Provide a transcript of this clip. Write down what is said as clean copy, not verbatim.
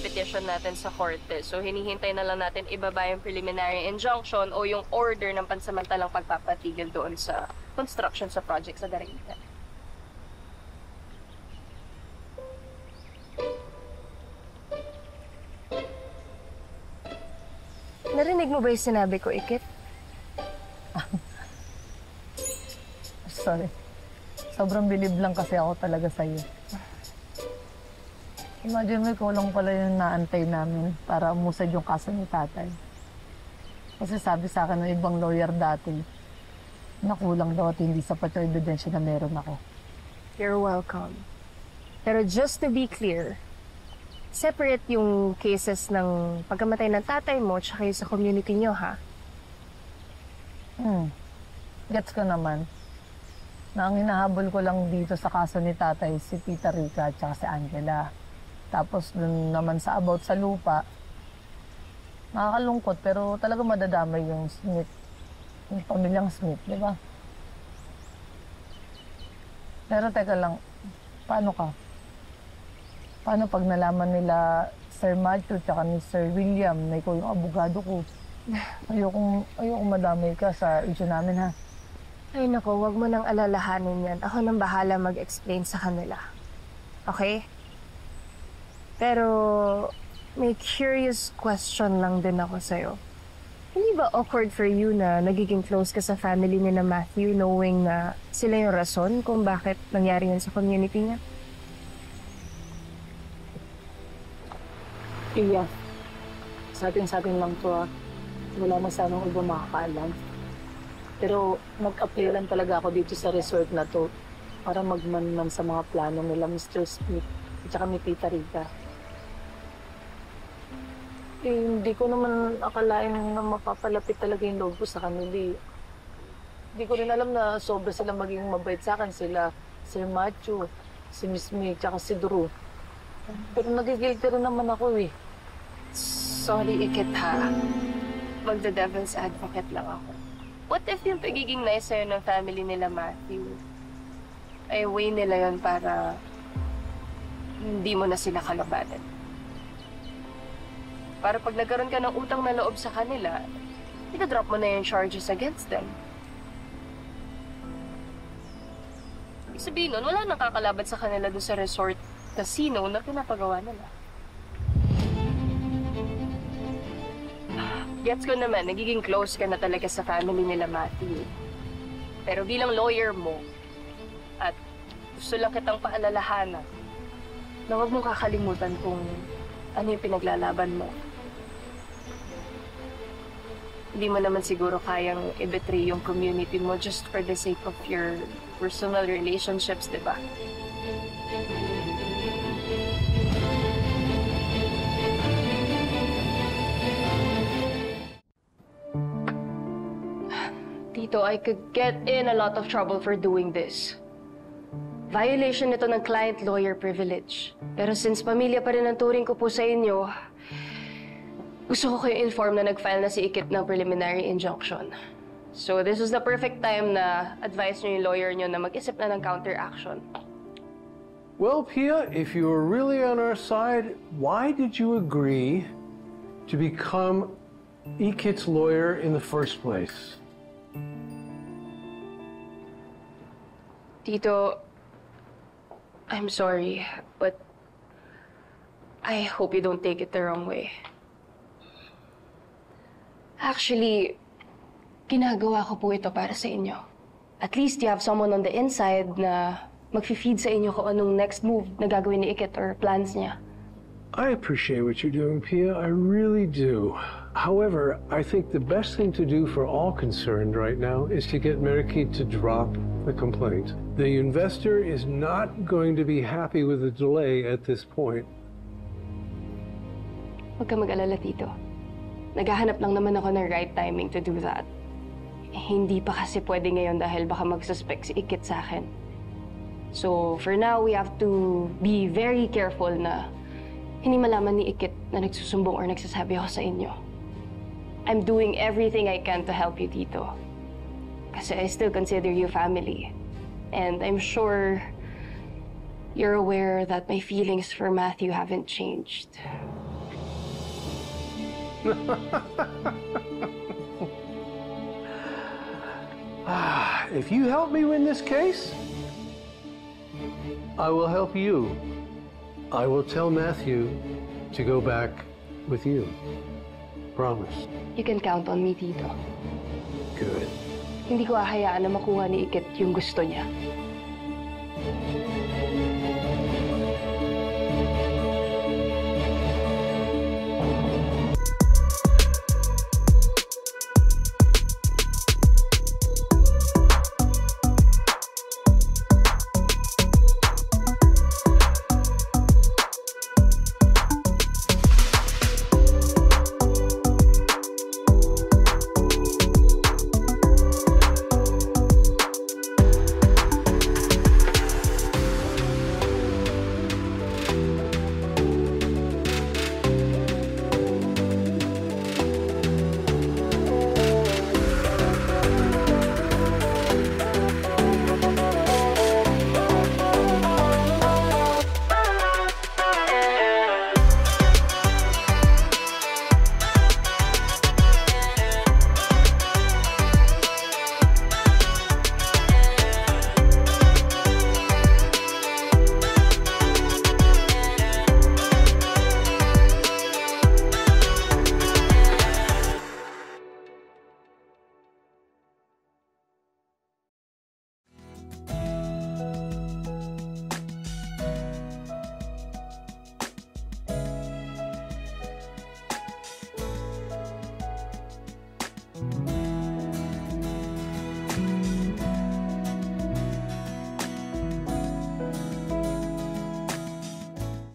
petition natin sa korte. So, hinihintay na lang natin ibaba yung preliminary injunction o yung order ng pansamantalang pagpapatigil doon sa construction sa project sa Darita. Narinig mo ba yung sinabi ko, Ikit? Sorry. Sobrang bilib lang kasi ako talaga sa'yo. Imagine mo, ikaw lang pala yung naantay namin para umusad yung kaso ni tatay. Kasi sabi sa akin ng ibang lawyer dati, nakulang daw at hindi sapat yung ebidensya na meron ako. You're welcome. Pero just to be clear, separate yung cases ng pagkamatay ng tatay mo tsaka yung sa community nyo, ha? Gets ko naman. Na ang hinahabol ko lang dito sa kaso ni tatay si Tita Rica at saka si Angela. Tapos dun naman sa about sa lupa, nakakalungkot pero talaga madadamay yung Smith, yung pamilyang Smith, di ba? Pero teka lang, paano ka? Paano pag nalaman nila Sir Matthew at ni Sir William na ikaw yung abogado ko? Ayokong madamay ka sa issue namin, ha? Ay nako, wag mo nang alalahanin yan. Ako nang bahala mag-explain sa kanila. Okay? Pero may curious question lang din ako sa'yo. Hindi ba awkward for you na nagiging close ka sa family ni na Matthew knowing na sila yung rason kung bakit nangyari yan sa community niya? Iya. Sa atin lang to, wala masyadong iba makakaalam. Pero nag-appearan talaga ako dito sa resort na to para magmanman sa mga plano nila Mr. Smith at saka ni Tita Rica. Hindi ko naman akalain na mapapalapit talaga yung loob ko sa kanila. Hindi ko rin alam na sobra sila maging mabait sa akin. Sila, Sir Matthew, si Miss May, tsaka si Drew. Pero nagigilty rin naman ako eh. Sorry, Ikit, ha? Magda-devil's advocate lang ako. What if yung pagiging nice sa'yo ng family nila Matthew ay way nila yun para hindi mo na sila kalabanan? Para pag nagkaroon ka ng utang na loob sa kanila, ika-drop mo na yung charges against them. Ibig sabihin nun, wala nang kakalaban sa kanila doon sa resort casino na pinapagawa nila. Gets ko naman, nagiging close ka na talaga sa family nila Matthew. Pero bilang lawyer mo, at gusto lang kitang paalalahanan na huwag mong kakalimutan kung ano yung pinaglalaban mo. Hindi mo naman siguro kayang i-betray yung community mo just for the sake of your personal relationships, di ba? Tito, I could get in a lot of trouble for doing this. Violation nito ng client-lawyer privilege. Pero since pamilya pa rin ang turing ko po sa inyo, gusto ko kayo inform na nag-file na si Ikit ng preliminary injunction. So this is the perfect time na advise nyo yung lawyer nyo na mag-isip na ng counter-action. Well, Pia, if you were really on our side, why did you agree to become Ikit's lawyer in the first place? Tito, I'm sorry, but I hope you don't take it the wrong way. Actually, ginagawa ko po ito para sa inyo. At least you have someone on the inside na mag-feed sa inyo kung anong next move na gagawin ni Ikit or plans niya. I appreciate what you're doing, Pia. I really do. However, I think the best thing to do for all concerned right now is to get Meraki to drop the complaint. The investor is not going to be happy with the delay at this point. Huwag ka mag-alala, Tito. Naghahanap lang naman ako ng right timing to do that. Hindi pa kasi pwede ngayon dahil baka mag-suspect si Ikit sa akin. So, for now, we have to be very careful na hindi malaman ni Ikit na nagsusumbong or nagsasabi ako sa inyo. I'm doing everything I can to help you, Tito. Kasi I still consider you family. And I'm sure you're aware that my feelings for Matthew haven't changed. If you help me win this case, I will help you. I will tell Matthew to go back with you. Promise. You can count on me, Tito. Good. Hindi ko hahayaan na makuha ni Ikit yung gusto niya.